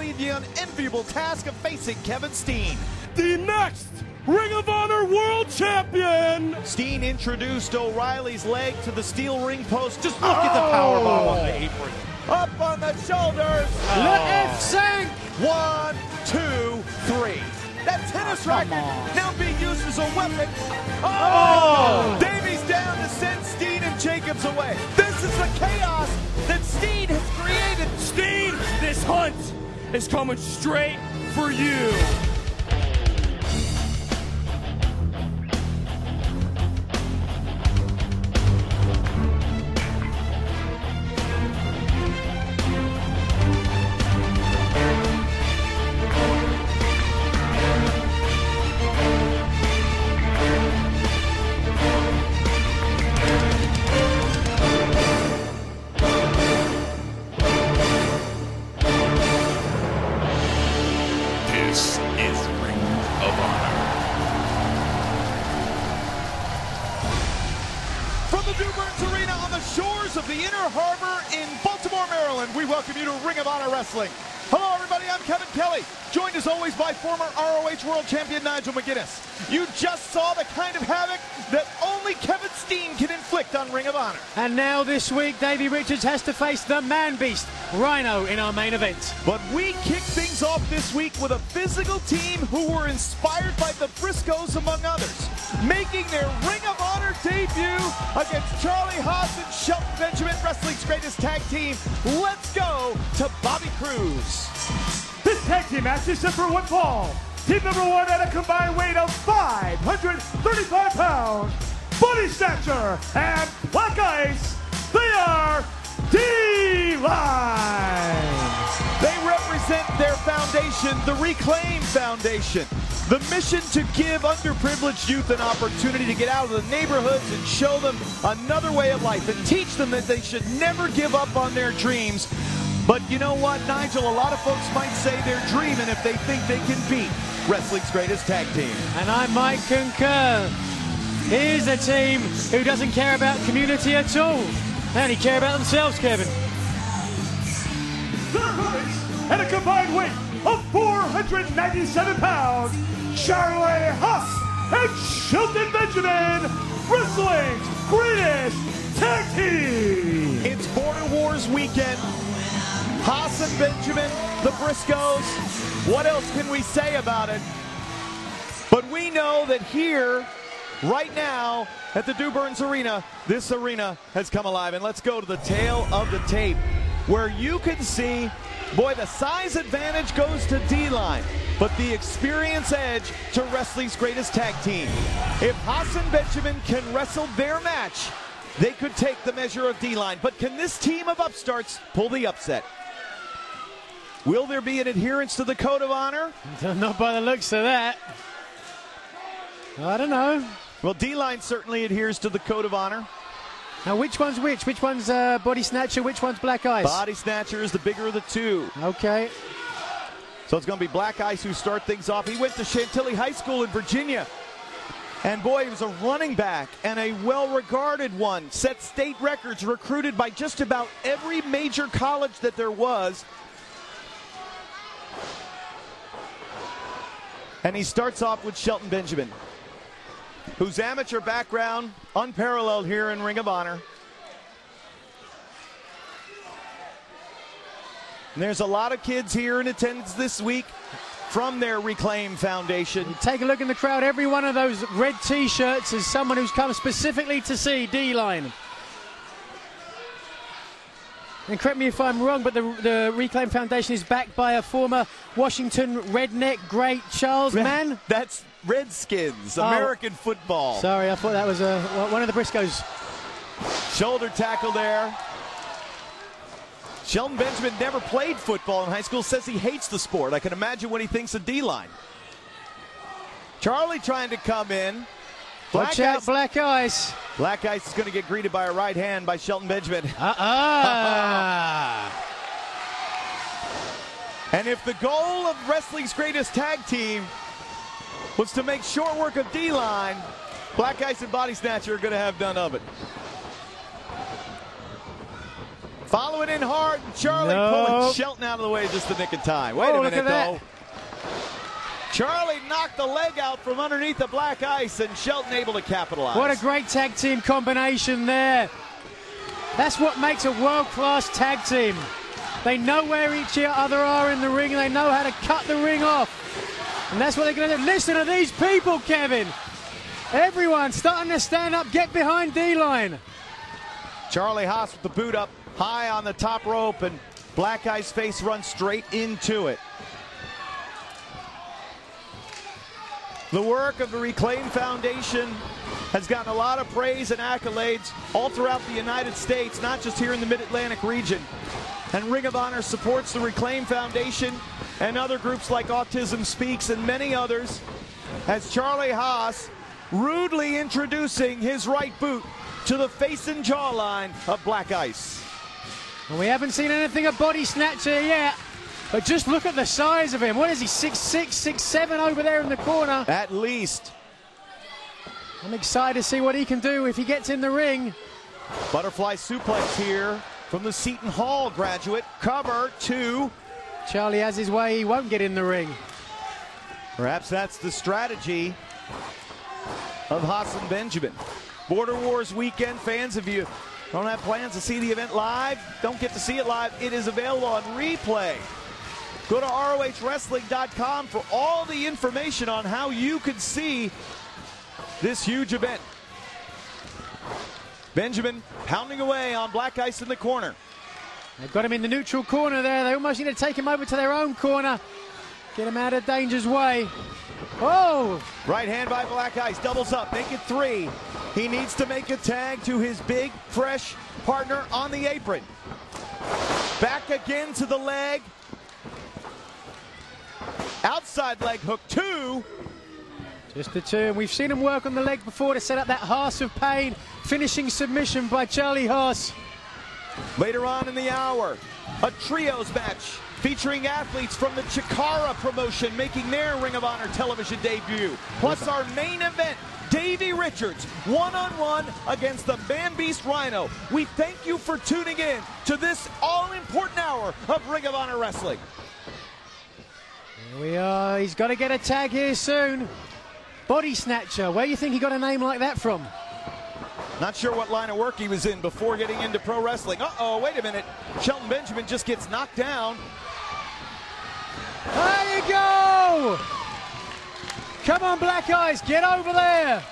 finally the unenviable task of facing Kevin Steen. The next Ring of Honor World Champion! Steen introduced O'Reilly's leg to the steel ring post. Just look at the powerbomb on the apron. Up on the shoulders. Le F5. 1, 2, 3. That tennis racket now being used as a weapon. Oh! Davey's down to send Steen and Jacobs away. This is the chaos that Steen has created. Steen, this hunt is coming straight for you. This is Ring of Honor. From the Duburn's Arena on the shores of the Inner Harbor in Baltimore, Maryland, we welcome you to Ring of Honor Wrestling. Hello, everybody. I'm Kevin Kelly, joined as always by former ROH World Champion Nigel McGuinness. You just saw the kind of havoc that only Kevin Steen can inflict on Ring of Honor. And now this week, Davey Richards has to face the man-beast, Rhino, in our main event. But we kick things off this week with a physical team who were inspired by the Briscoes, among others, making their Ring of Honor debut against Charlie Haas and Shelton Benjamin, wrestling's greatest tag team. Let's go to Bobby Cruz. This tag team match is set for one fall. Team number one at a combined weight of 535 pounds. Body Snatcher and Black Ice. They are D-Line. They represent their foundation, the Reclaim Foundation. The mission to give underprivileged youth an opportunity to get out of the neighborhoods and show them another way of life and teach them that they should never give up on their dreams. But you know what, Nigel? A lot of folks might say they're dreaming if they think they can beat wrestling's greatest tag team. And I might concur. Here's a team who doesn't care about community at all. They only care about themselves, Kevin. Their opponents at a combined weight of 497 pounds, Charlie Haas and Shelton Benjamin, wrestling's greatest tag team. It's Border Wars weekend. Haas and Benjamin, the Briscoes. What else can we say about it? But we know that here, right now, at the Duburn's Arena, this arena has come alive. And let's go to the tail of the tape, where you can see, boy, the size advantage goes to D-Line, but the experience edge to wrestling's greatest tag team. If Haas and Benjamin can wrestle their match, they could take the measure of D-Line. But can this team of upstarts pull the upset? Will there be an adherence to the Code of Honor? Not by the looks of that. I don't know. Well, D-Line certainly adheres to the Code of Honor. Now, which one's which? Which one's Body Snatcher? Which one's Black Ice? Body Snatcher is the bigger of the two. Okay. So it's going to be Black Ice who start things off. He went to Chantilly High School in Virginia. And boy, he was a running back and a well-regarded one. Set state records, recruited by just about every major college that there was. And he starts off with Shelton Benjamin, whose amateur background, unparalleled here in Ring of Honor. And there's a lot of kids here in attendance this week from their Reclaim Foundation. Take a look in the crowd. Every one of those red T-shirts is someone who's come specifically to see D-Line. And correct me if I'm wrong, but the Reclaim Foundation is backed by a former Washington redneck great, Charles Mann. That's Redskins, American football. Sorry, I thought that was one of the Briscoes. Shoulder tackle there. Shelton Benjamin never played football in high school, says he hates the sport. I can imagine what he thinks of D-Line. Charlie trying to come in. Watch out, Black Ice. Black Ice is going to get greeted by a right hand by Shelton Benjamin. And if the goal of wrestling's greatest tag team was to make short work of D-Line, Black Ice and Body Snatcher are going to have none of it. Following in hard, Charlie pulling Shelton out of the way just the nick of time. Wait a minute, though. Charlie knocked the leg out from underneath the black ice, and Shelton able to capitalize. What a great tag team combination there. That's what makes a world-class tag team. They know where each other are in the ring, and they know how to cut the ring off. And that's what they're going to do. Listen to these people, Kevin. Everyone starting to stand up, get behind D-line. Charlie Haas with the boot up high on the top rope, and Black Ice face runs straight into it. The work of the Reclaim Foundation has gotten a lot of praise and accolades all throughout the United States, not just here in the Mid-Atlantic region. And Ring of Honor supports the Reclaim Foundation and other groups like Autism Speaks and many others, as Charlie Haas rudely introducing his right boot to the face and jawline of Black Ice. Well, we haven't seen anything of Body Snatcher yet, but just look at the size of him. What is he, 6'6", 6'7" over there in the corner? At least. I'm excited to see what he can do if he gets in the ring. Butterfly suplex here from the Seton Hall graduate. Cover 2. Charlie has his way, he won't get in the ring. Perhaps that's the strategy of Hassan Benjamin. Border Wars weekend, fans, if you don't have plans to see the event live, don't get to see it live, it is available on replay. Go to ROHWrestling.com for all the information on how you can see this huge event. Benjamin pounding away on Black Ice in the corner. They've got him in the neutral corner there. They almost need to take him over to their own corner. Get him out of danger's way. Oh! Right hand by Black Ice, doubles up, make it 3. He needs to make a tag to his big, fresh partner on the apron. Back again to the leg. Outside leg hook 2. Just the 2, and we've seen him work on the leg before to set up that Haas of Pain finishing submission by Charlie Haas. Later on in the hour, a trios match featuring athletes from the Chikara promotion making their Ring of Honor television debut. Plus our main event, Davey Richards, one-on-one against the man-beast Rhino. We thank you for tuning in to this all-important hour of Ring of Honor Wrestling. Here we are. He's got to get a tag here soon. Body Snatcher. Where do you think he got a name like that from? Not sure what line of work he was in before getting into pro wrestling. Uh-oh, wait a minute. Shelton Benjamin just gets knocked down. There you go! Come on, Black Ice, get over there!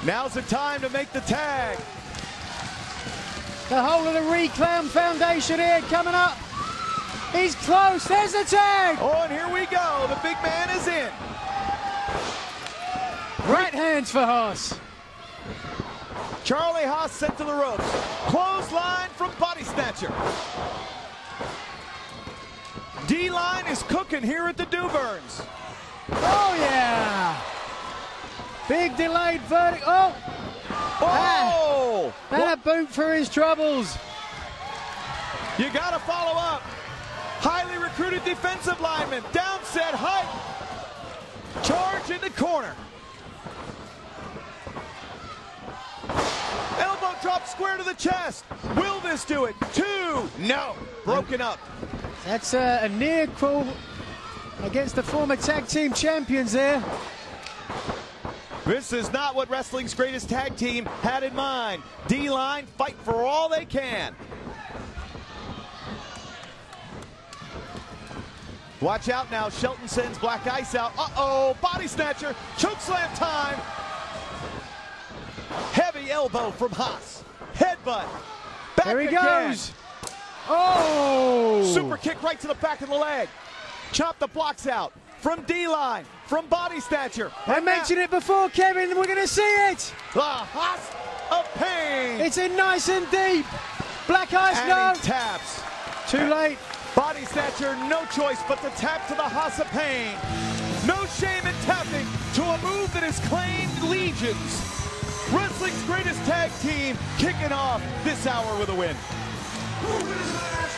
Now's the time to make the tag. The whole of the Reclaim Foundation here coming up. He's close, there's the tag! Oh, and here we go. The big man is in. Right hands for Haas. Charlie Haas sent to the ropes. Clothesline from Body Snatcher. D-line is cooking here at the Dewburns. Oh, yeah. Big delayed verdict. Oh. Oh. And a boot for his troubles. You got to follow up. Highly recruited defensive lineman. Downset height. Charge in the corner. Elbow drop square to the chest. Will this do it? 2. No. Broken up. That's a near call against the former tag team champions there. This is not what wrestling's greatest tag team had in mind. D-line fight for all they can. Watch out now. Shelton sends Black Ice out. Uh-oh. Body Snatcher. Chokeslam time. Heavy elbow from Haas. Headbutt. Back there he again. Goes. Oh! Super kick right to the back of the leg. Chop the blocks out. From D-line. From Body Snatcher. I mentioned it before, Kevin. We're going to see it. The Haas of Pain. It's in nice and deep. Black Ice, and no. he taps. Too late. Body Snatcher, no choice but to tap to the Haas of Pain. No shame in tapping to a move that has claimed legions. Wrestling's greatest tag team kicking off this hour with a win.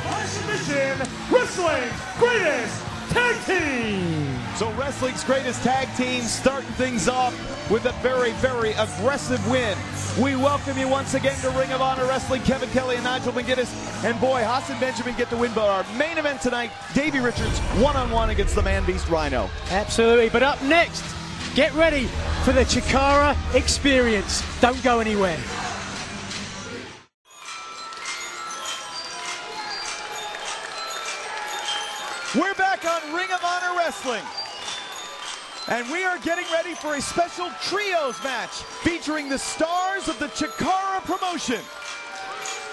By submission, Wrestling's greatest Tag Team. So wrestling's greatest tag team starting things off with a very, very aggressive win. We welcome you once again to Ring of Honor Wrestling. Kevin Kelly and Nigel McGuinness. And boy, Haas and Benjamin get the win. But our main event tonight, Davey Richards one-on-one against the man-beast Rhino. Absolutely. But up next, get ready for the Chikara experience. Don't go anywhere. We're back on Ring of Honor Wrestling. And we are getting ready for a special trios match featuring the stars of the Chikara promotion.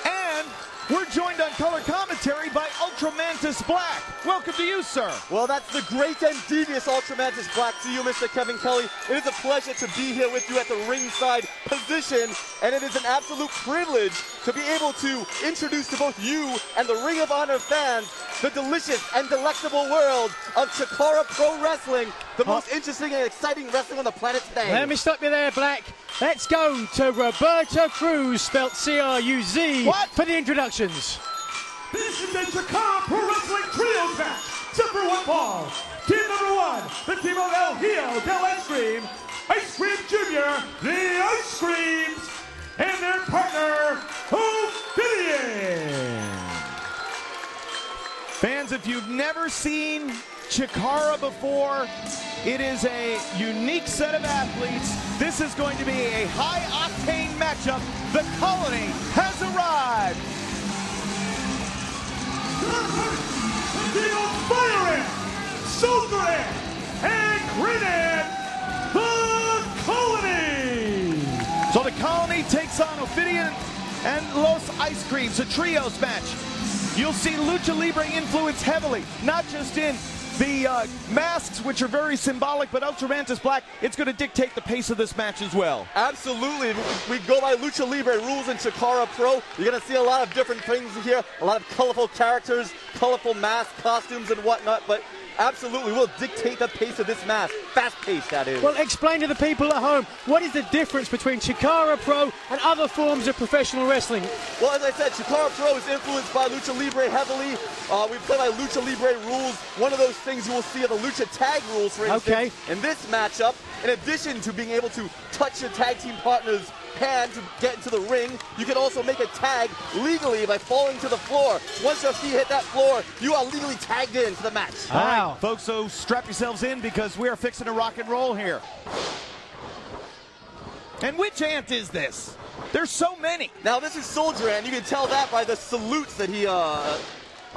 And we're joined on color commentary by Ultramantis Black. Welcome to you, sir. Well, that's the great and devious Ultramantis Black to you, Mr. Kevin Kelly. It is a pleasure to be here with you at the ringside position, and it is an absolute privilege to be able to introduce to both you and the Ring of Honor fans the delicious and delectable world of Chikara Pro Wrestling, the most interesting and exciting wrestling on the planet today. Let me stop you there, Black. Let's go to Roberta Cruz, spelt C-R-U-Z, for the introductions. This is a Chikara Pro Wrestling Trios match. Except for one fall. Team number one, the team of El Hijo del Ice Cream Jr., the Ice Creams, and their partner, Ophidian. Fans, if you've never seen Chikara before, it is a unique set of athletes. This is going to be a high-octane matchup. The Colony has arrived. The Fire Ant, Soldier Ant, and Green Ant, the Colony. So the Colony takes on Ophidian and Los Ice Creams, a trios match. You'll see Lucha Libre influence heavily, not just in the masks, which are very symbolic, but Ultramantis Black, it's going to dictate the pace of this match as well. Absolutely. We go by Lucha Libre rules in Chikara Pro. You're going to see a lot of different things here, a lot of colorful characters, colorful masks, costumes, and whatnot, but absolutely will dictate the pace of this match. Fast-paced, that is. Well, explain to the people at home, what is the difference between Chikara Pro and other forms of professional wrestling? Well, as I said, Chikara Pro is influenced by Lucha Libre heavily. We play by Lucha Libre rules. One of those things you will see are the Lucha Tag rules, for instance. In this matchup, in addition to being able to touch your tag team partner's hand to get into the ring, you can also make a tag legally by falling to the floor. Once your feet hit that floor, you are legally tagged into the match. All right, folks, so strap yourselves in because we are fixing to rock and roll here. And which ant is this? There's so many. Now, this is Soldier Ant. You can tell that by the salutes that he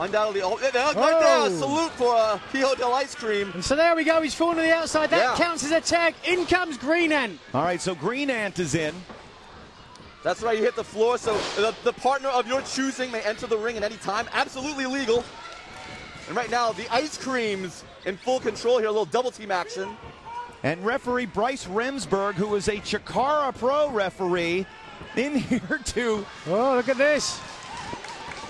undoubtedly, right there, a salute for Hijo del Ice Cream. And so there we go, he's falling to the outside. That counts as a tag. In comes Green Ant. All right, so Green Ant is in. That's right, you hit the floor, so the partner of your choosing may enter the ring at any time. Absolutely legal. And right now, the Ice Creams in full control here, a little double team action. And referee Bryce Remsburg, who is a Chikara Pro referee, in here too. Oh, look at this.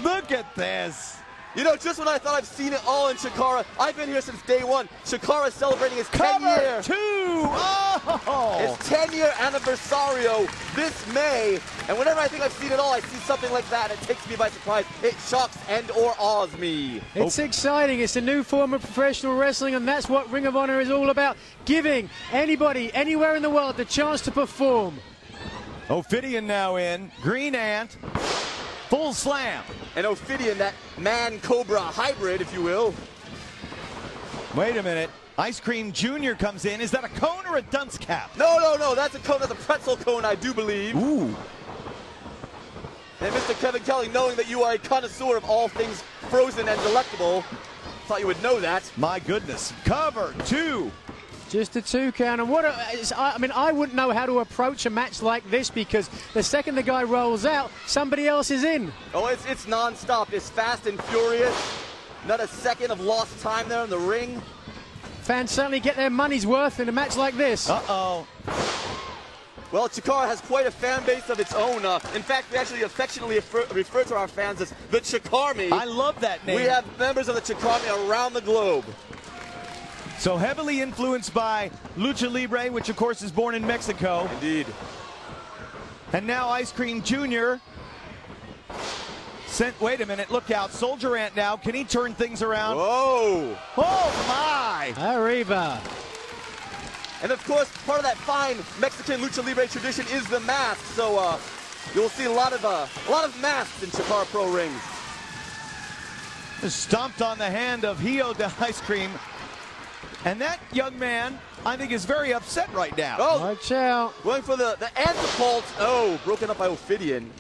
Look at this. You know, just when I thought I've seen it all in Chikara, I've been here since day one. Chikara is celebrating its 10-year. Its 10-year anniversario this May. And whenever I think I've seen it all, I see something like that. It takes me by surprise. It shocks and or awes me. It's exciting. It's a new form of professional wrestling, and that's what Ring of Honor is all about. Giving anybody, anywhere in the world, the chance to perform. Ophidian now in. Green Ant. Full slam. And Ophidian, that man-cobra hybrid, if you will. Wait a minute. Ice Cream Jr. comes in. Is that a cone or a dunce cap? No. That's a cone. That's a pretzel cone, I do believe. Ooh. And Mr. Kevin Kelly, knowing that you are a connoisseur of all things frozen and delectable, thought you would know that. My goodness. Cover 2. Just a 2 count. And I wouldn't know how to approach a match like this because the second the guy rolls out, somebody else is in. Oh, it's non-stop. It's fast and furious. Not a second of lost time there in the ring. Fans certainly get their money's worth in a match like this. Uh-oh. Well, Chikara has quite a fan base of its own. In fact, we actually affectionately refer to our fans as the Chikarmy. I love that name. We have members of the Chikarmy around the globe. So heavily influenced by Lucha Libre, which of course is born in Mexico. Indeed. And now Ice Cream Jr. Wait a minute, look out. Soldier Ant now. Can he turn things around? Whoa! Oh, my! Arriba. And of course, part of that fine Mexican Lucha Libre tradition is the mask. So you'll see a lot of masks in Chikara Pro rings. Stomped on the hand of Hio de Ice Cream. And that young man, I think, is very upset right now. Oh, watch out. Going for the Antipult. Oh, broken up by Ophidian.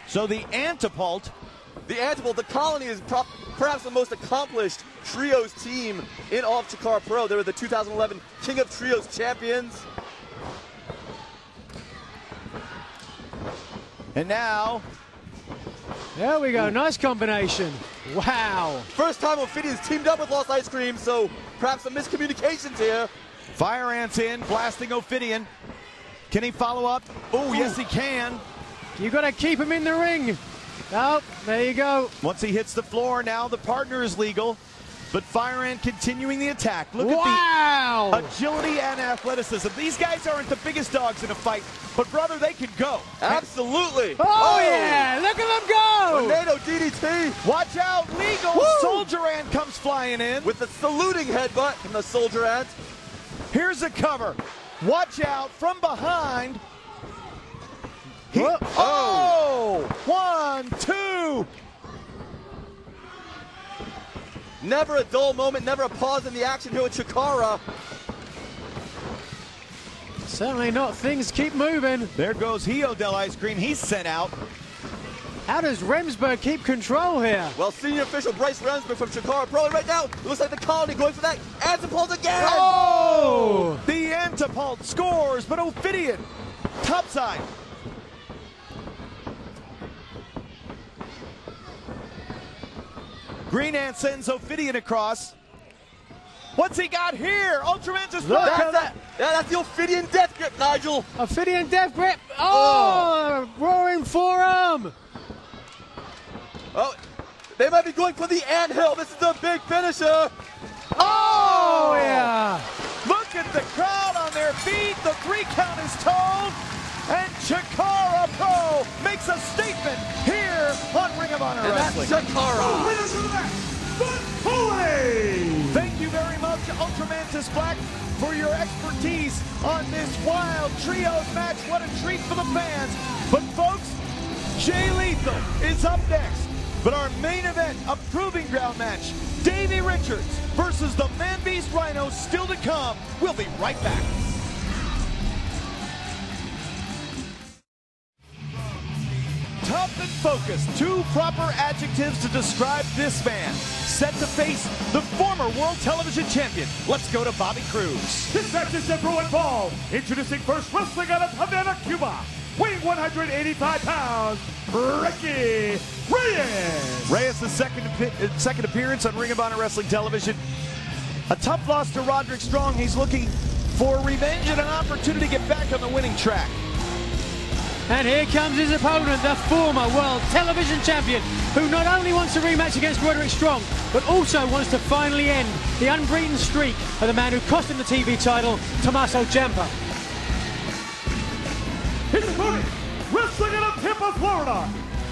So the Antipult. The Antipult, the Colony, is perhaps the most accomplished trios team in all of Chikara Pro. They were the 2011 King of Trios champions. And now, there we go. Nice combination. Wow. First time Ophidian's teamed up with Lost Ice Cream, so perhaps some miscommunications here. Fire Ant's in, blasting Ophidian. Can he follow up? Oh, yes, he can. You got to keep him in the ring. Oh, there you go. Once he hits the floor, now the partner is legal. But Fire Ant continuing the attack. Look wow. at the agility and athleticism. These guys aren't the biggest dogs in a fight, but brother, they can go. Absolutely. Oh, yeah. Look at them go. Tornado DDT. Watch out, legal. Woo. Soldier Ant comes flying in. With the saluting headbutt from the Soldier Ant. Here's a cover. Watch out from behind. Oh! 1, 2. Never a dull moment, never a pause in the action here with Chikara. Certainly not. Things keep moving. There goes Hio del Ice Cream. He's sent out. How does Remsburg keep control here? Well, senior official Bryce Remsburg from Chikara Pro. And right now, it looks like the Colony going for that Antipult again. Oh! The Antipult scores, but Ophidian topside. Green Ant sends Ophidian across. What's he got here? Ultramantis Look block. at that. Yeah, that's the Ophidian death grip, Nigel. Ophidian death grip. Oh, roaring forearm. Oh, they might be going for the anthill. This is the big finisher. Oh, yeah. Look at the crowd on their feet. The 3 count is told. And Chikara Pro makes a statement here on Ring of Honor Wrestling. That's Chikara. Winners of the match, the Colony. Thank you very much, Ultramantis Black, for your expertise on this wild trios match. What a treat for the fans. But folks, Jay Lethal is up next. But our main event, a proving ground match, Davey Richards versus the Man-Beast Rhino, still to come. We'll be right back. Tough and focused, 2 proper adjectives to describe this man. Set to face the former World Television Champion. Let's go to Bobby Cruz. This match is set for one fall. Introducing first, wrestling out of Havana, Cuba, weighing 185 pounds, Reyes. Reyes' second appearance on Ring of Honor Wrestling Television. A tough loss to Roderick Strong. He's looking for revenge and an opportunity to get back on the winning track. And here comes his opponent, the former World Television Champion, who not only wants a rematch against Roderick Strong, but also wants to finally end the unbeaten streak of the man who cost him the TV title, Tommaso Ciampa. His opponent, wrestling out of Tampa, Florida,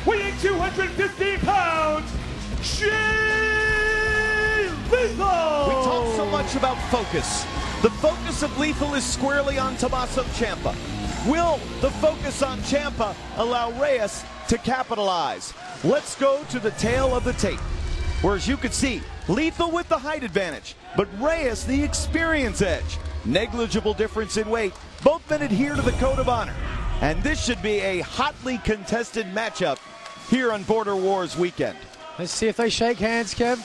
weighing 215 pounds, Jay Lethal. We talk so much about focus. The focus of Lethal is squarely on Tommaso Ciampa. Will the focus on Ciampa allow Reyes to capitalize? Let's go to the tail of the tape, where, as you can see, Lethal with the height advantage, but Reyes the experience edge. Negligible difference in weight. Both men adhere to the Code of Honor. And this should be a hotly contested matchup here on Border Wars weekend. Let's see if they shake hands, Kev.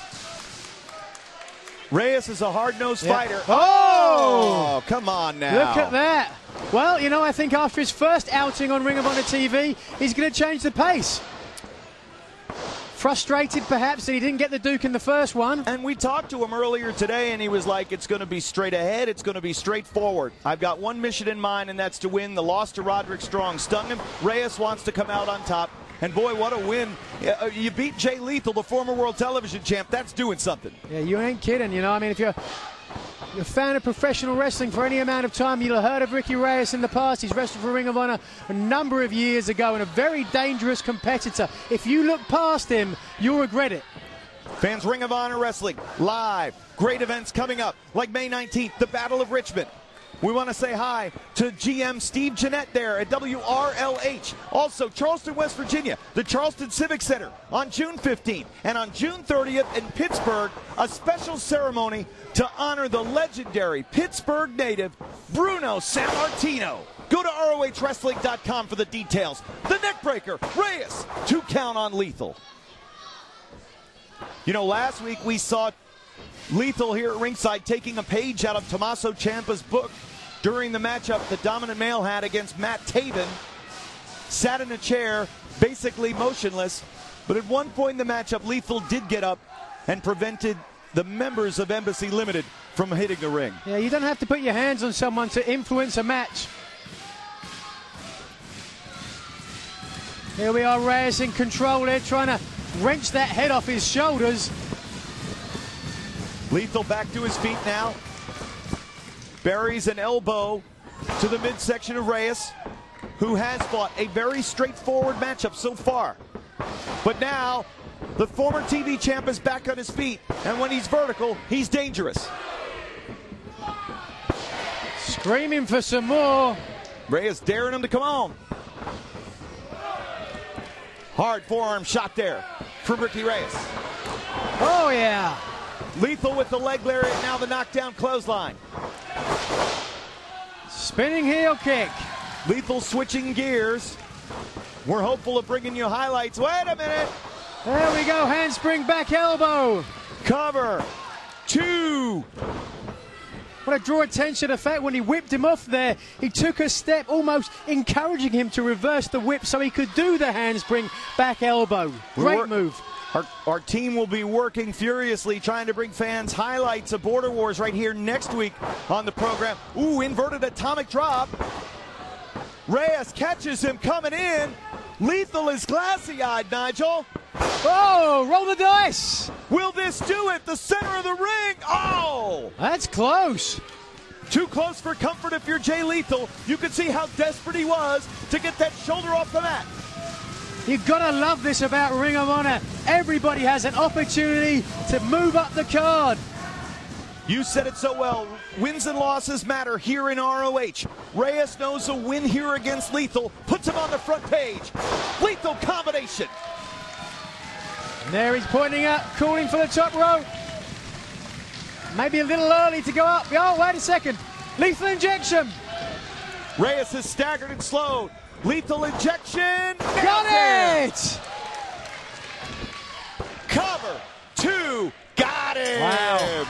Reyes is a hard-nosed fighter. Oh! Oh, come on now. Look at that. Well, you know, I think after his first outing on Ring of Honor TV, he's going to change the pace. Frustrated, perhaps, that he didn't get the Duke in the first one. And we talked to him earlier today, and he was like, it's going to be straight ahead. It's going to be straightforward. I've got one mission in mind, and that's to win. The loss to Roderick Strong stung him. Reyes wants to come out on top. And boy, what a win. You beat Jay Lethal, the former World Television Champ. That's doing something. Yeah, you ain't kidding, you know. I mean, if you're a fan of professional wrestling for any amount of time, you'll have heard of Ricky Reyes in the past. He's wrestled for Ring of Honor a number of years ago and a very dangerous competitor. If you look past him, you'll regret it. Fans, Ring of Honor Wrestling live. Great events coming up, like May 19th, the Battle of Richmond. We want to say hi to GM Steve Jeanette there at WRLH. Also, Charleston, West Virginia, the Charleston Civic Center on June 15th. And on June 30th in Pittsburgh, a special ceremony to honor the legendary Pittsburgh native Bruno Sammartino. Go to ROHWrestling.com for the details. The neckbreaker, Reyes, 2 count on Lethal. You know, last week we saw Lethal here at ringside taking a page out of Tommaso Ciampa's book during the matchup the dominant male had against Matt Taven. Sat in a chair, basically motionless, but at one point in the matchup, Lethal did get up and prevented the members of Embassy Limited from hitting the ring. Yeah, you don't have to put your hands on someone to influence a match. Here we are, Reyes in control here, trying to wrench that head off his shoulders. Lethal back to his feet now. Buries an elbow to the midsection of Reyes, who has fought a very straightforward matchup so far. But now, the former TV champ is back on his feet, and when he's vertical, he's dangerous. Screaming for some more. Reyes daring him to come on. Hard forearm shot there from Ricky Reyes. Oh, yeah. Lethal with the leg lariat, now the knockdown clothesline. Spinning heel kick. Lethal switching gears. We're hopeful of bringing you highlights. Wait a minute. There we go, handspring back elbow. Cover. 2. Want to draw attention to the fact when he whipped him off there, he took a step, almost encouraging him to reverse the whip so he could do the handspring back elbow. Great move. Our team will be working furiously trying to bring fans highlights of Border Wars right here next week on the program. Ooh, inverted atomic drop. Reyes catches him coming in. Lethal is glassy-eyed, Nigel. Oh, roll the dice. Will this do it? The center of the ring. Oh! That's close. Too close for comfort if you're Jay Lethal. You can see how desperate he was to get that shoulder off the mat. You've got to love this about Ring of Honor. Everybody has an opportunity to move up the card. You said it so well. Wins and losses matter here in ROH. Reyes knows a win here against Lethal puts him on the front page. Lethal combination. And there he's pointing out, calling for the top rope. Maybe a little early to go up. Oh, wait a second. Lethal injection. Reyes has staggered and slowed. Lethal injection. Got it! Cover. 2. Got him. Wow.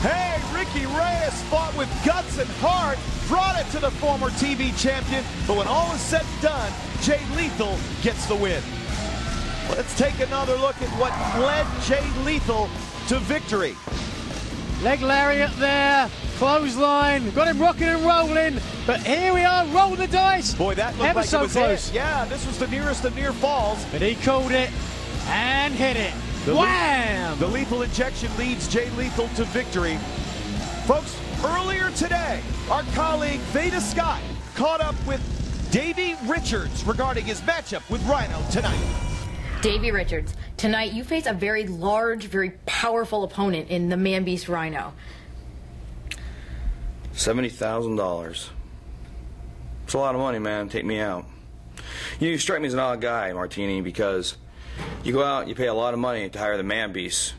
Hey, Ricky Reyes fought with guts and heart, brought it to the former TV champion, but when all is said and done, Jay Lethal gets the win. Let's take another look at what led Jay Lethal to victory. Leg lariat there, clothesline, got him rocking and rolling, but here we are, roll the dice. Boy, that looked ever like so it was close. it. Yeah, this was the nearest of near falls. But he called it and hit it. Wham! The lethal injection leads Jay Lethal to victory. Folks, earlier today, our colleague Veda Scott caught up with Davey Richards regarding his matchup with Rhino tonight. Davey Richards, tonight you face a very large, very powerful opponent in the Man-Beast Rhino. $70,000. It's a lot of money, man. Take me out. You strike me as an odd guy, Martini, because you go out, you pay a lot of money to hire the Man-Beast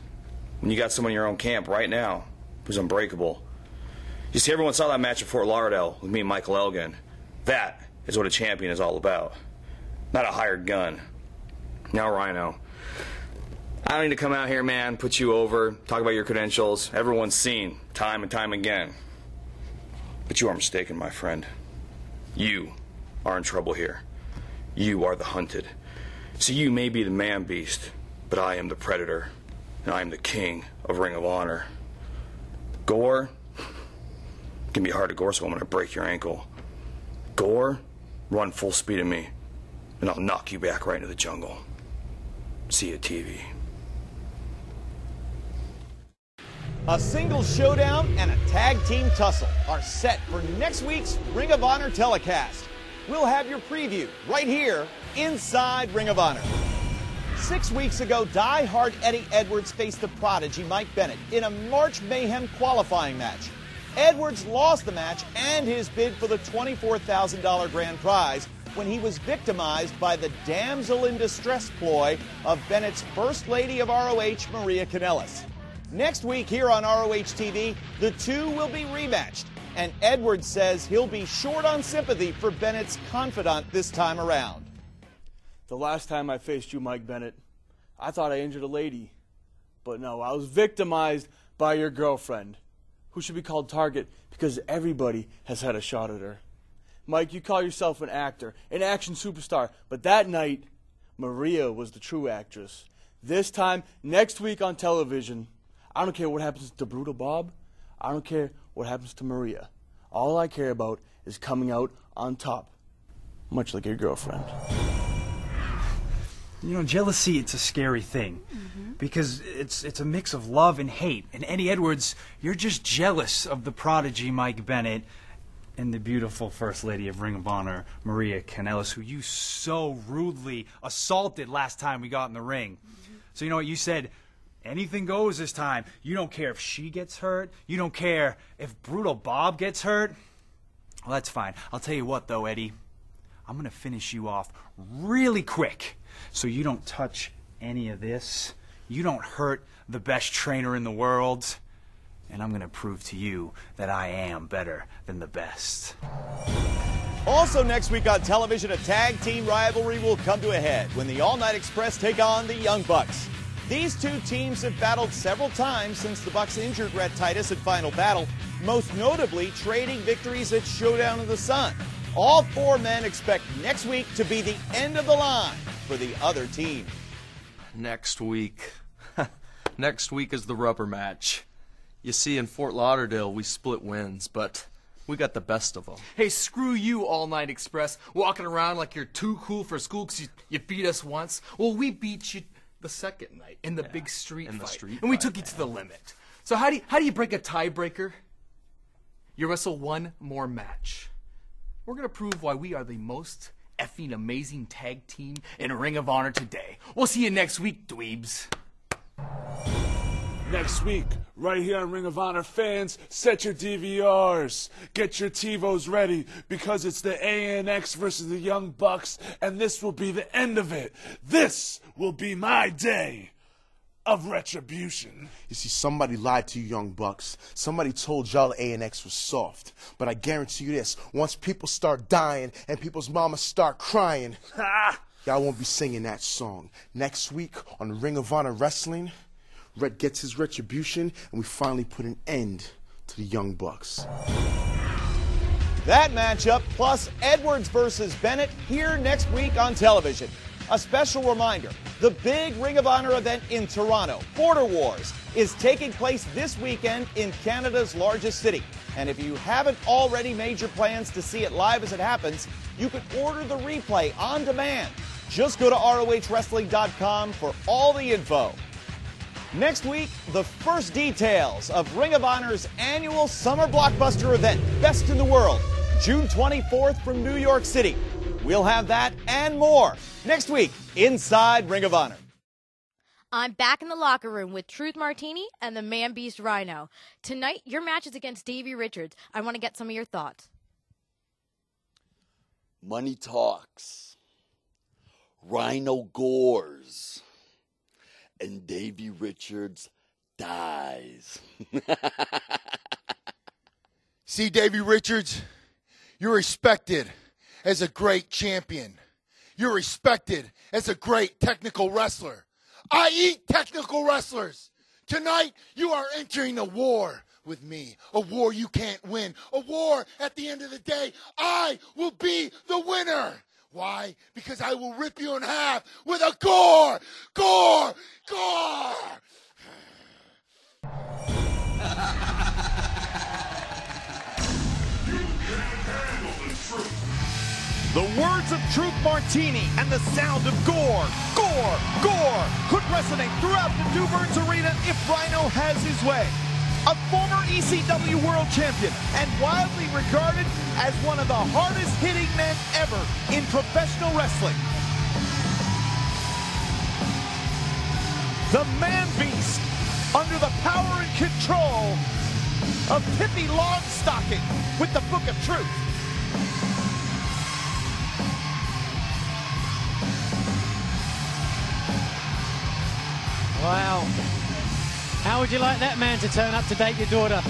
when you got someone in your own camp right now who's unbreakable. You see, everyone saw that match at Fort Lauderdale with me and Michael Elgin. That is what a champion is all about, not a hired gun. Now, Rhino, I don't need to come out here, man, put you over, talk about your credentials. Everyone's seen, time and time again. But you are mistaken, my friend. You are in trouble here. You are the hunted. So you may be the Man-Beast, but I am the Predator, and I am the king of Ring of Honor. GORE? It can be hard to gore someone when I break your ankle. GORE? Run full speed at me, and I'll knock you back right into the jungle. See you, TV. A singles showdown and a tag team tussle are set for next week's Ring of Honor telecast. We'll have your preview right here inside Ring of Honor. 6 weeks ago, die-hard Eddie Edwards faced the prodigy Mike Bennett in a March Mayhem qualifying match. Edwards lost the match and his bid for the $24,000 grand prize when he was victimized by the damsel in distress ploy of Bennett's First Lady of ROH, Maria Kanellis. Next week here on ROH TV, the two will be rematched, and Edwards says he'll be short on sympathy for Bennett's confidant this time around. The last time I faced you, Mike Bennett, I thought I injured a lady. But no, I was victimized by your girlfriend, who should be called Target because everybody has had a shot at her. Mike, you call yourself an actor, an action superstar, but that night, Maria was the true actress. This time, next week on television, I don't care what happens to Brutal Bob. I don't care what happens to Maria. All I care about is coming out on top, much like your girlfriend. You know, jealousy, it's a scary thing. Because it's a mix of love and hate. And Eddie Edwards, you're just jealous of the prodigy Mike Bennett and the beautiful First Lady of Ring of Honor, Maria Kanellis, who you so rudely assaulted last time we got in the ring. So you know what you said? Anything goes this time. You don't care if she gets hurt. You don't care if Brutal Bob gets hurt. Well, that's fine. I'll tell you what, though, Eddie. I'm going to finish you off really quick so you don't touch any of this. You don't hurt the best trainer in the world. And I'm going to prove to you that I am better than the best. Also next week on television, a tag team rivalry will come to a head when the All Night Express take on the Young Bucks. These two teams have battled several times since the Bucks injured Rhett Titus at Final Battle, most notably trading victories at Showdown of the Sun. All four men expect next week to be the end of the line for the other team. Next week. Next week is the rubber match. You see, in Fort Lauderdale, we split wins, but we got the best of them. Hey, screw you, All Night Express, walking around like you're too cool for school because you beat us once. Well, we beat you the second night in the big street fight, and we took you to the limit. So how do you break a tiebreaker? You wrestle one more match. We're going to prove why we are the most effing amazing tag team in Ring of Honor today. We'll see you next week, dweebs. Next week, right here on Ring of Honor, fans, set your DVRs. Get your TiVos ready because it's the ANX versus the Young Bucks, and this will be the end of it. This will be my day of retribution. You see, somebody lied to you, Young Bucks. Somebody told y'all ANX was soft. But I guarantee you this, once people start dying and people's mamas start crying, y'all won't be singing that song. Next week on Ring of Honor Wrestling, Red gets his retribution, and we finally put an end to the Young Bucks. That matchup, plus Edwards versus Bennett, here next week on television. A special reminder, the big Ring of Honor event in Toronto, Border Wars, is taking place this weekend in Canada's largest city. And if you haven't already made your plans to see it live as it happens, you can order the replay on demand. Just go to ROHWrestling.com for all the info. Next week, the first details of Ring of Honor's annual summer blockbuster event, Best in the World, June 24th from New York City. We'll have that and more next week inside Ring of Honor. I'm back in the locker room with Truth Martini and the Man Beast Rhino. Tonight, your match is against Davey Richards. I want to get some of your thoughts. Money talks. Rhino gores. And Davey Richards dies. See, Davey Richards, you're respected as a great champion. You're respected as a great technical wrestler. I eat technical wrestlers. Tonight, you are entering a war with me. A war you can't win. A war, at the end of the day, I will be the winner. Why? Because I will rip you in half with a gore! Gore! Gore! The words of Truth Martini and the sound of gore, gore, gore could resonate throughout the New Birds Arena if Rhino has his way. a former ECW World Champion, and widely regarded as one of the hardest-hitting men ever in professional wrestling. The Man Beast, under the power and control of Pippi Longstocking with the Book of Truth. Wow. How would you like that man to turn up to date your daughter?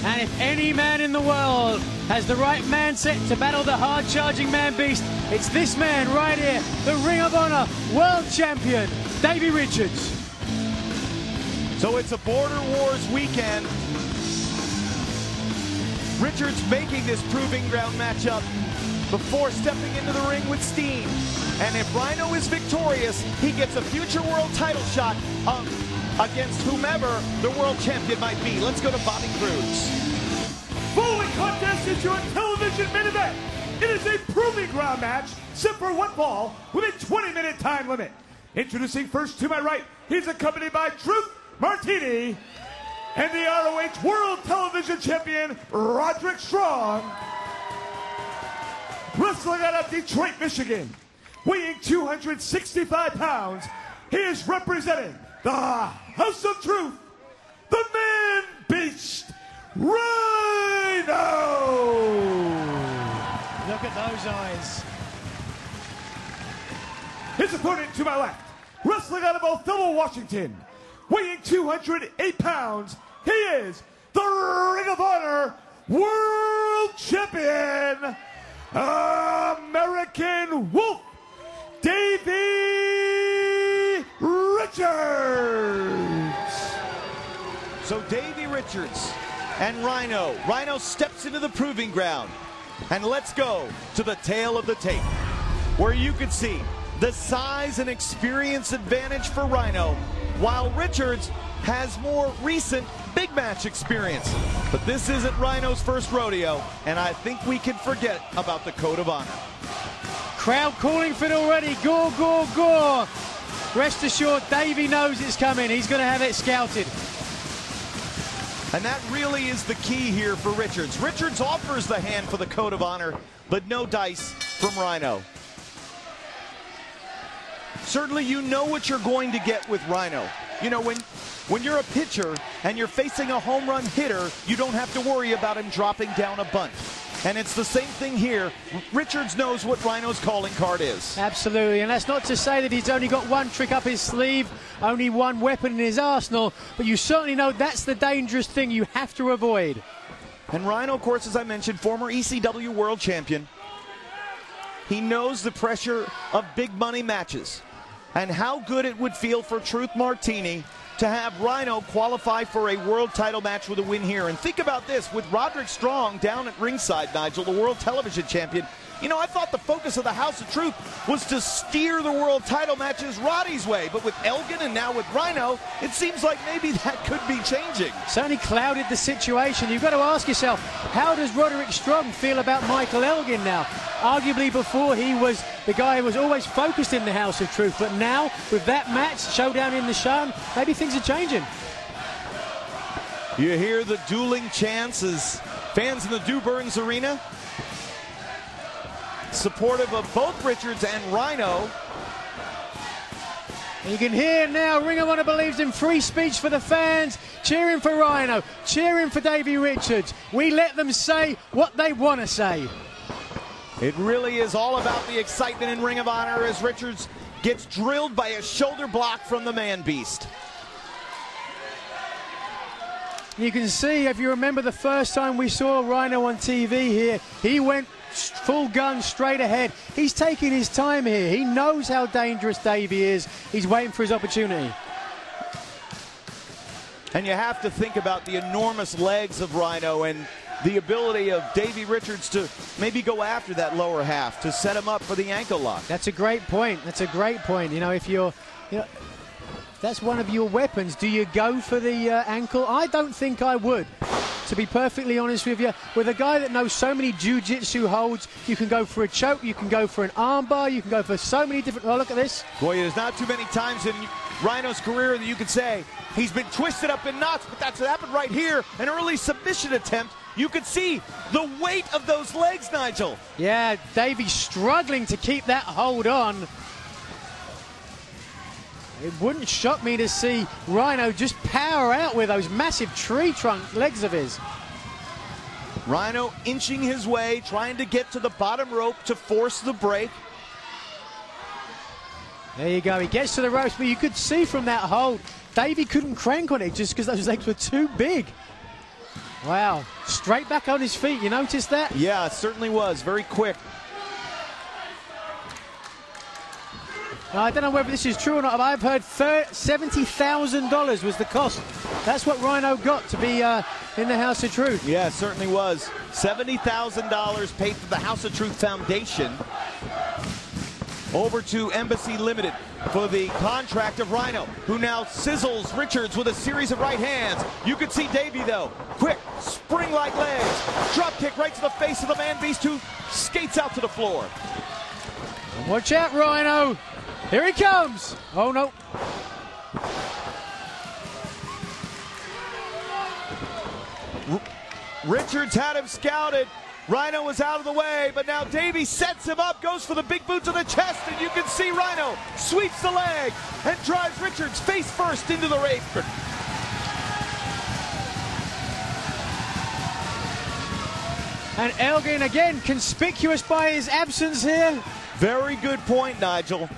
And if any man in the world has the right mindset to battle the hard-charging Man Beast, it's this man right here, the Ring of Honor World Champion, Davey Richards. So it's a Border Wars weekend. Richards making this proving ground matchup before stepping into the ring with Steen. And if Rhino is victorious, he gets a future world title shot against whomever the world champion might be. Let's go to Bobby Cruz. Following contest is your television main event. It is a proving ground match set for one fall with a 20-minute time limit. Introducing first to my right, he's accompanied by Truth Martini and the ROH World Television Champion, Roderick Strong. Wrestling out of Detroit, Michigan, weighing 265 pounds, he is representing the House of Truth, the Man Beast, Rhino! Look at those eyes. His opponent to my left, wrestling out of Othello, Washington, weighing 208 pounds, he is the Ring of Honor World Champion, American Wolf, Davey Richards. So Davey Richards and Rhino. Rhino steps into the proving ground. And let's go to the tail of the tape, where you can see the size and experience advantage for Rhino, while Richards has more recent big match experience. But this isn't Rhino's first rodeo, and I think we can forget about the Code of Honor. Crowd calling for it already. Gore, gore, gore. Rest assured, Davey knows it's coming. He's going to have it scouted. And that really is the key here for Richards. Richards offers the hand for the Code of Honor, but no dice from Rhino. Certainly you know what you're going to get with Rhino. You know, when you're a pitcher and you're facing a home run hitter, you don't have to worry about him dropping down a bunt. And it's the same thing here. Richards knows what Rhino's calling card is. Absolutely, and that's not to say that he's only got one trick up his sleeve, only one weapon in his arsenal, but you certainly know that's the dangerous thing you have to avoid. And Rhino, of course, as I mentioned, former ECW World Champion. He knows the pressure of big money matches and how good it would feel for Truth Martini to have Rhino qualify for a world title match with a win here. And think about this, with Roderick Strong down at ringside, Nigel, the world television champion, you know, I thought the focus of the House of Truth was to steer the world title matches Roddy's way. But with Elgin and now with Rhino, it seems like maybe that could be changing. Certainly clouded the situation. You've got to ask yourself, how does Roderick Strong feel about Michael Elgin now? Arguably before he was the guy who was always focused in the House of Truth. But now, with that match, showdown in the Shan, maybe things are changing. You hear the dueling chants as fans in the Dewburns Arena, supportive of both Richards and Rhino. And you can hear now, Ring of Honor believes in free speech for the fans, cheering for Rhino, cheering for Davey Richards. We let them say what they want to say. It really is all about the excitement in Ring of Honor as Richards gets drilled by a shoulder block from the Man Beast. You can see, if you remember the first time we saw Rhino on TV here, he went full gun straight ahead. He's taking his time here. He knows how dangerous Davey is. He's waiting for his opportunity. And you have to think about the enormous legs of Rhino and the ability of Davey Richards to maybe go after that lower half to set him up for the ankle lock. That's a great point. That's a great point. You know, if you're, that's one of your weapons. Do you go for the ankle? I don't think I would. to be perfectly honest with you. With a guy that knows so many jiu-jitsu holds, you can go for a choke, you can go for an armbar, you can go for so many different... Oh, look at this. Boy, there's not too many times in Rhino's career that you could say he's been twisted up in knots, but that's what happened right here. An early submission attempt. You could see the weight of those legs, Nigel. Yeah, Davey struggling to keep that hold on. It wouldn't shock me to see Rhino just power out with those massive tree trunk legs of his. Rhino inching his way, trying to get to the bottom rope to force the break. There you go. He gets to the ropes, but you could see from that hold, Davey couldn't crank on it just because those legs were too big. Wow. Straight back on his feet. You noticed that? Yeah, it certainly was. Very quick. I don't know whether this is true or not, but I've heard $70,000 was the cost. That's what Rhino got to be in the House of Truth. Yeah, it certainly was. $70,000 paid to the House of Truth Foundation over to Embassy Limited for the contract of Rhino, who now sizzles Richards with a series of right hands. You can see Davey, though. Quick, spring-like legs. Drop kick right to the face of the man beast, who skates out to the floor. Watch out, Rhino. Here he comes. Oh, no. Richards had him scouted. Rhino was out of the way, but now Davey sets him up, goes for the big boot to the chest, and you can see Rhino sweeps the leg and drives Richards face first into the apron. And Elgin, again, conspicuous by his absence here. Very good point, Nigel.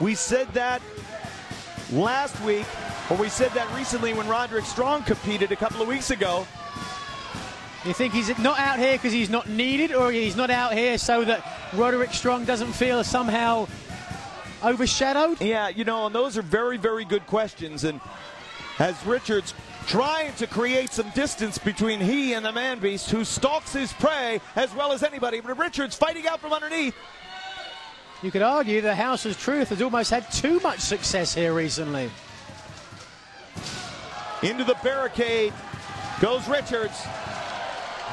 We said that last week, or we said that recently when Roderick Strong competed a couple of weeks ago. You think he's not out here because he's not needed, or he's not out here so that Roderick Strong doesn't feel somehow overshadowed? Yeah, you know, and those are very, very good questions. And as Richards trying to create some distance between he and the man beast, who stalks his prey as well as anybody, but Richards fighting out from underneath. You could argue the House of Truth has almost had too much success here recently. Into the barricade goes Richards.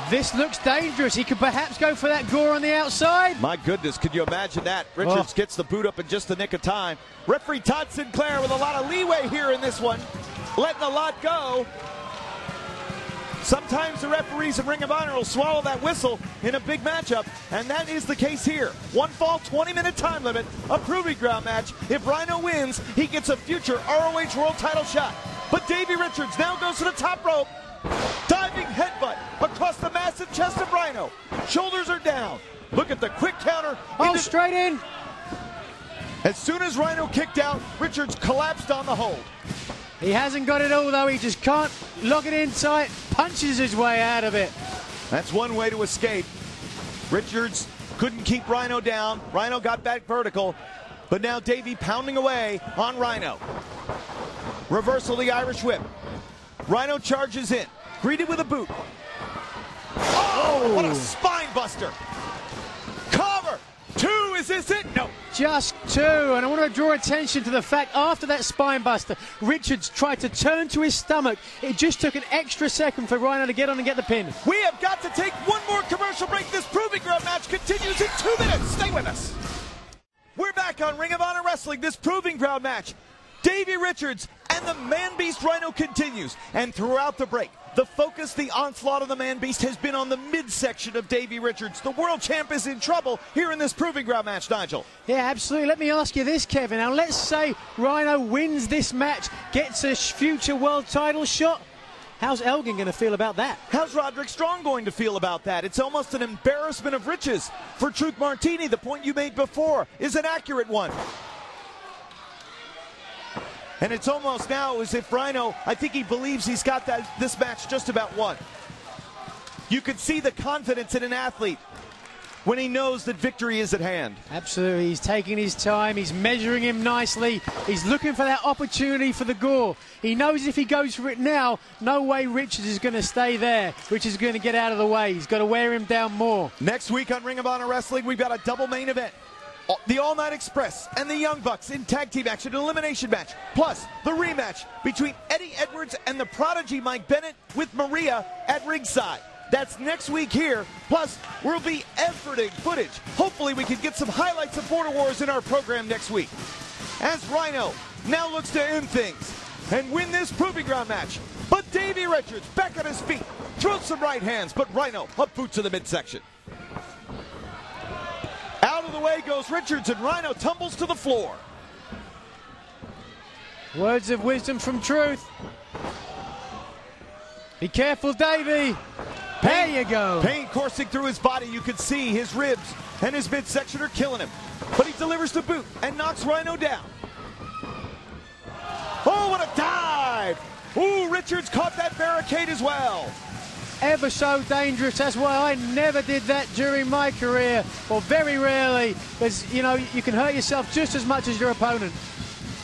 This looks dangerous. He could perhaps go for that gore on the outside. My goodness, could you imagine that? Richards gets the boot up in just the nick of time. Referee Todd Sinclair with a lot of leeway here in this one, letting a lot go. Sometimes the referees in Ring of Honor will swallow that whistle in a big matchup, and that is the case here. One fall, 20-minute time limit, a proving ground match. If Rhino wins, he gets a future ROH World title shot. But Davey Richards now goes to the top rope. Diving headbutt across the massive chest of Rhino. Shoulders are down. Look at the quick counter. Oh, straight in. As soon as Rhino kicked out, Richards collapsed on the hold. He hasn't got it all, though. He just can't lock it in tight. Punches his way out of it. That's one way to escape. Richards couldn't keep Rhino down. Rhino got back vertical. But now Davey pounding away on Rhino. Reversal the Irish whip. Rhino charges in. Greeted with a boot. Oh, what a spine buster. Cover. Two, is this it? No. Just two, and I want to draw attention to the fact after that spine buster, Richards tried to turn to his stomach. It just took an extra second for Rhino to get on and get the pin. We have got to take one more commercial break. This proving ground match continues in 2 minutes. Stay with us. We're back on Ring of Honor Wrestling. This proving ground match, Davey Richards and the Man Beast Rhino continues. And throughout the break, the focus, the onslaught of the Man Beast has been on the midsection of Davey Richards. The world champ is in trouble here in this proving ground match, Nigel. Yeah, absolutely. Let me ask you this, Kevin. Now, let's say Rhino wins this match, gets a future world title shot. How's Elgin going to feel about that? How's Roderick Strong going to feel about that? It's almost an embarrassment of riches for Truth Martini. The point you made before is an accurate one. And it's almost now as if Rhino, I think he believes he's got this match just about won. You can see the confidence in an athlete when he knows that victory is at hand. Absolutely. He's taking his time. He's measuring him nicely. He's looking for that opportunity for the gore. He knows if he goes for it now, no way Richards is going to stay there. Richards is going to get out of the way. He's got to wear him down more. Next week on Ring of Honor Wrestling, we've got a double main event. the All Night Express and the Young Bucks in tag team action, an elimination match, plus the rematch between Eddie Edwards and the prodigy Mike Bennett with Maria at ringside. That's next week here, plus we'll be efforting footage. Hopefully we can get some highlights of Border Wars in our program next week. As Rhino now looks to end things and win this Proving Ground match. But Davey Richards back on his feet, throws some right hands, but Rhino up boot to the midsection. Out of the way goes Richards, and Rhino tumbles to the floor. Words of wisdom from Truth. Be careful, Davey. There you go. Pain coursing through his body. You can see his ribs and his midsection are killing him. But he delivers the boot and knocks Rhino down. Oh, what a dive! Ooh, Richards caught that barricade as well. Ever so dangerous. That's why I never did that during my career, or very rarely, because, you know, you can hurt yourself just as much as your opponent.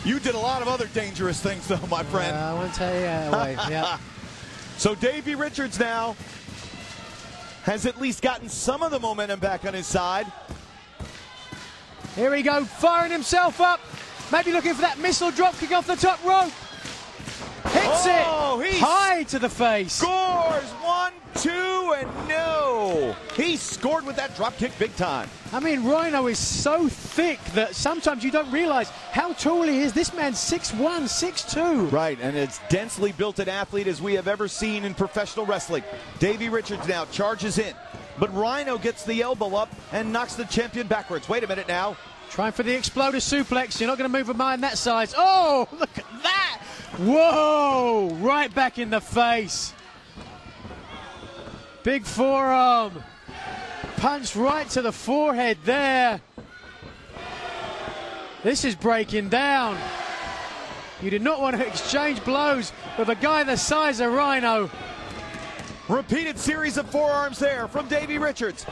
You did a lot of other dangerous things, though, my friend. I won't tell you that way. Yeah. So Davey Richards now has at least gotten some of the momentum back on his side. Here we go, firing himself up. Maybe looking for that missile drop kick off the top rope. Hits it high to the face. Scores 1, 2, and no. He scored with that drop kick big time. I mean, Rhino is so thick that sometimes you don't realize how tall he is. This man's 6'1", 6'2". Right, and as densely built an athlete as we have ever seen in professional wrestling. Davey Richards now charges in, but Rhino gets the elbow up and knocks the champion backwards. Wait a minute now. Trying for the exploder suplex. You're not going to move a mind that size. Oh, look at that. Whoa, right back in the face. Big forearm. Punch right to the forehead there. This is breaking down. You did not want to exchange blows with a guy the size of Rhino. Repeated series of forearms there from Davey Richards.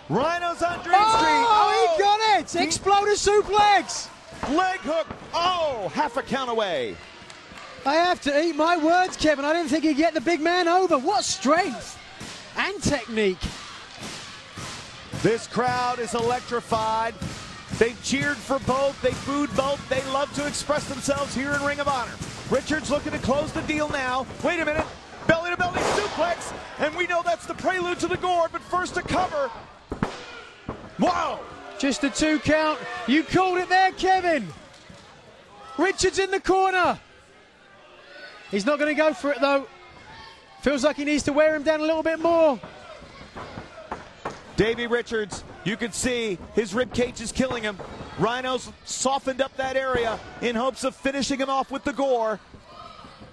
Rhino's on Dream Street. Oh, he got it. Exploder suplex. Leg hook. Oh, half a count away. I have to eat my words, Kevin. I didn't think he'd get the big man over. What strength and technique. This crowd is electrified. They've cheered for both. They booed both. They love to express themselves here in Ring of Honor. Richards looking to close the deal now. Wait a minute. Belly-to-belly suplex. And we know that's the prelude to the GORE, but first a cover. Wow. Just a 2 count. You called it there, Kevin. Richards in the corner. He's not going to go for it, though. Feels like he needs to wear him down a little bit more. Davey Richards, you can see his rib cage is killing him. Rhino's softened up that area in hopes of finishing him off with the GORE.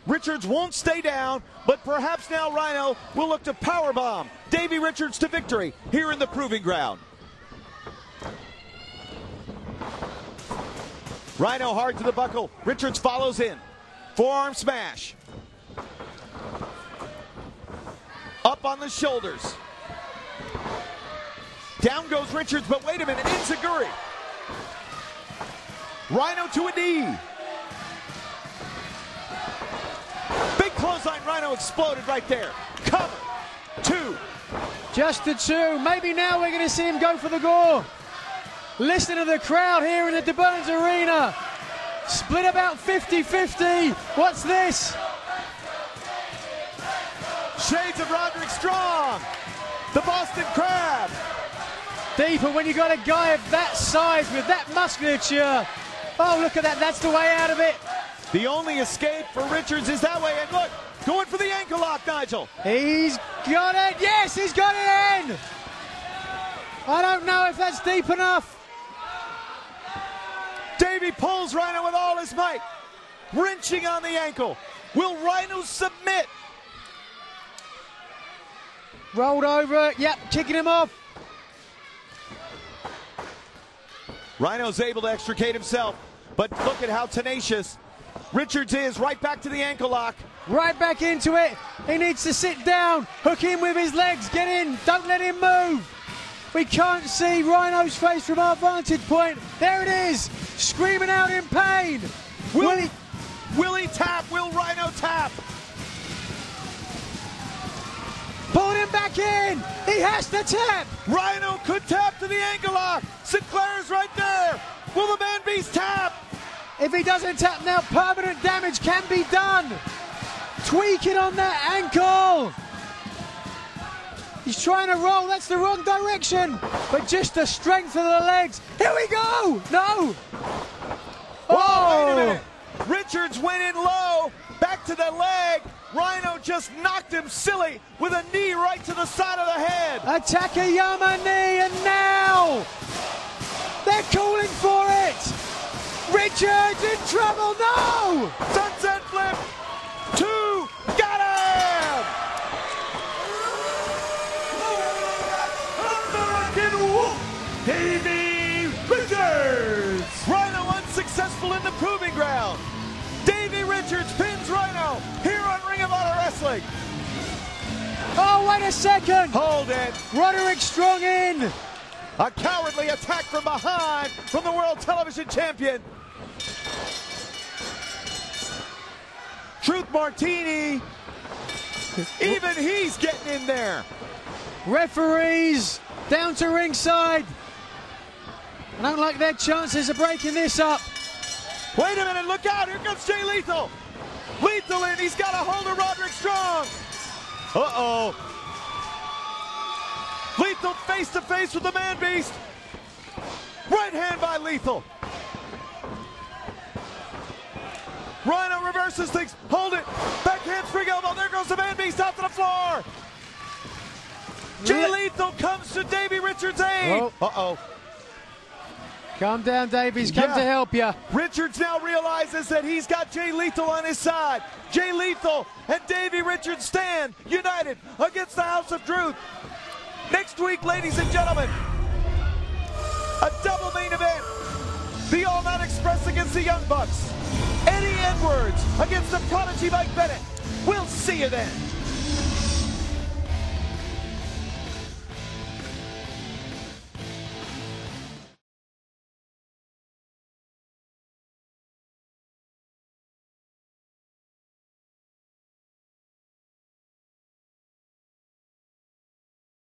Richards won't stay down, but perhaps now Rhino will look to powerbomb Davey Richards to victory here in the Proving Ground. Rhino hard to the buckle. Richards follows in. Forearm smash. Up on the shoulders. Down goes Richards, but wait a minute. Enziguri. Rhino to a knee. Big clothesline. Rhino exploded right there. Cover. 2. Just the 2. Maybe now we're going to see him go for the GORE. Listen to the crowd here in the DeBurns Arena. Split about 50-50. What's this? Shades of Roderick Strong. The Boston Crab. Deeper when you got a guy of that size with that musculature. Oh, look at that. That's the way out of it. The only escape for Richards is that way. And look, going for the ankle lock, Nigel. He's got it. Yes, he's got it in. I don't know if that's deep enough. Davey pulls Rhino with all his might. Wrenching on the ankle. Will Rhino submit? Rolled over. Yep, kicking him off. Rhino's able to extricate himself. But look at how tenacious Richards is. Right back to the ankle lock. Right back into it. He needs to sit down. Hook in with his legs. Get in. Don't let him move. We can't see Rhino's face from our vantage point. There it is. Screaming out in pain. Will he tap? Will Rhino tap? Pulling him back in. He has to tap. Rhino could tap to the ankle lock. Sinclair's right there. Will the Man Beast tap? If he doesn't tap now, permanent damage can be done. Tweaking on that ankle. He's trying to roll. That's the wrong direction. But just the strength of the legs. Here we go. No. Oh, wait a minute. Richards went in low. Back to the leg. Rhino just knocked him silly with a knee right to the side of the head. A Takayama knee, and now they're calling for it. Richards in trouble. No. Sunset flip. 2. Got him. American Wolf, Davey Richards. Rhino unsuccessful in the proving ground. Davey Richards pins Rhino here on Ring of Honor Wrestling. Oh, wait a second. Hold it. Roderick Strong in. A cowardly attack from behind from the World Television Champion. Truth Martini. Even he's getting in there. Referees down to ringside. I don't like their chances of breaking this up. Wait a minute, look out, here comes Jay Lethal. Lethal in, he's got a hold of Roderick Strong. Uh-oh. Lethal face to face with the Man Beast. Right hand by Lethal. Rhino reverses things, hold it. Backhand spring elbow, there goes the Man Beast out to the floor. Jay Lethal comes to Davey Richards' aid. Whoa. Uh-oh. Calm down, Davey. He's come to help you. Richards now realizes that he's got Jay Lethal on his side. Jay Lethal and Davey Richards stand united against the House of Truth. Next week, ladies and gentlemen, a double main event. The All Night Express against the Young Bucks. Eddie Edwards against the Prodigy Mike Bennett. We'll see you then.